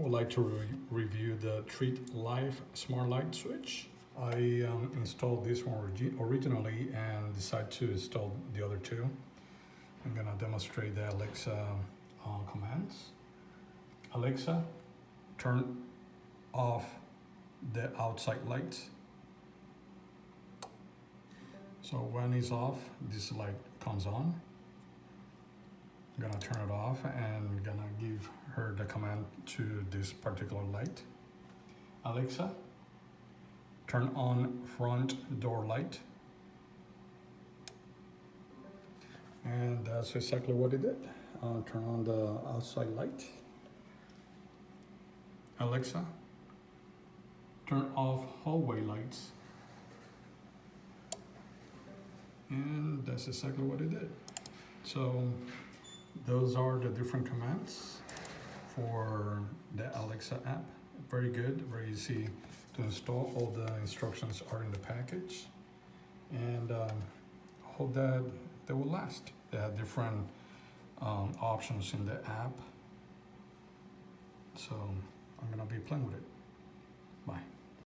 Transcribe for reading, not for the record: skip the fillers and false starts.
I would like to review the Treatlife smart light switch. I installed this one originally and decided to install the other two. I'm gonna demonstrate the Alexa commands. Alexa, turn off the outside light. So when it's off, this light comes on. I'm gonna turn it off and gonna give her the command to this particular light. Alexa, turn on front door light. And that's exactly what it did. Turn on the outside light. Alexa, turn off hallway lights. And that's exactly what it did. So those are the different commands for the Alexa app. Very good, very easy to install. All the instructions are in the package. And hope that they will last. They have different options in the app. So I'm gonna be playing with it. Bye.